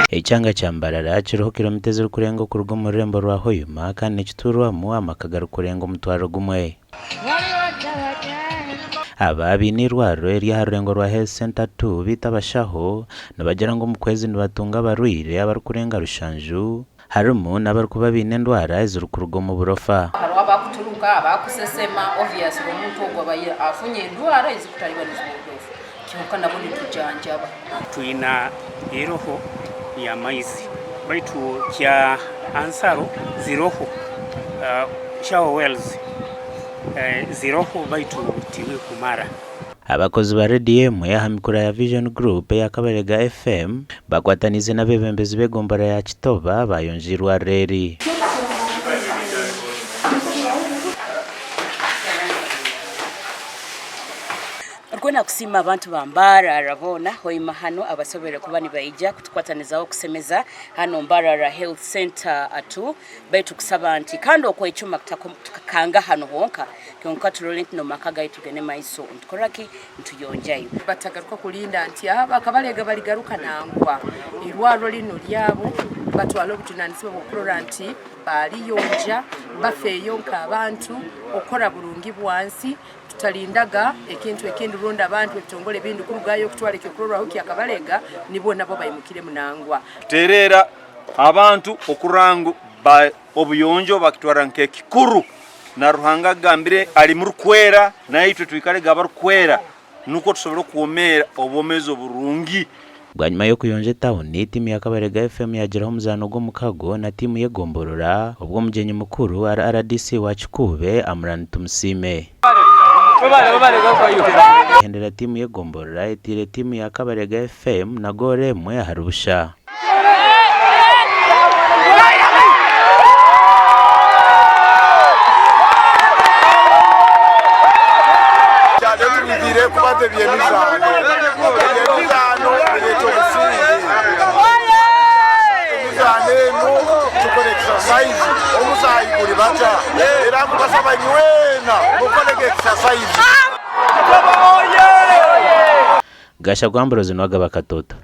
Ichanga cha Mbarara kiriho kilomita ziri kurenga ku rugo mu rurembo rwa Hoyuma kandi nikiturwamu amakagaro kurenga umutwaro gumwe. Ababi ni rwaro erya rurengo rwa Health Center 2 bitabashaho nabagira ngo mu kwezi nibatunga barwire abari kurenga rushanju harumu n'abari kuba bine ndwara ziri ku rugo mu burofa. Haro abakuturuka abakusesema obvious omuntu ogwa baye afunye ndwara izikutaliwa n'izumudofu kimuka nabo nitujanjaba tuina eroho ya maizi baitu kya ansaro ziroho shawo wells ziroho baitu tiwe kumara. Abakozi ba RDM ya hamikura ya Vision Group ya Kabarega FM bakwatanize n'abebembezi begombara ya Kitoba bayonjirwa reri. Rwena kusima abantu bambara arabona Hoyuma hano abasobera kuba ni bayija kutukwatanizaho kusemeza hano Mbarara Health Center 2 baitu kusaba anti kandi okwo icyuma tukakanga hano honka kyonka turolent no makaga itugene maiso ntukoraki ntuyonjayo batagaruka kulinda anti aba kabalega baligaruka nangwa irwaro lino lyabo batwalo kutunanisiba okukola anti baliyonja bafeyonka abantu okora bulungi bwansi tutalindaga ekintu ekindi ronda abantu ebitongole bindu kurugayo kutwale kyokorwa huki akabalega nibo nabo bayimukire munangwa terera abantu okurangu ba obuyonjo bakitwara nke kikuru na ruhanga gambire ali murukwera na itwe twikale gabarukwera nuko tusobora kuomera obomezo burungi. Bwanyuma yo kuyonje town timu ya Kabarega FM yageraho muzano go mukago na timu ye Gomborora ubwo mugenyi mukuru RDC wa Kikube Amran Tumusime hendera timu ye Gomborora itire timu ya Kabarega FM na gore mwe harubusha. Kubate byemizano bileto businzi umuzanemo tukore exercise omuzayiguri bacha era kubasaba nywena mukore exercise Gasha gwamborozi nwaga bakatota.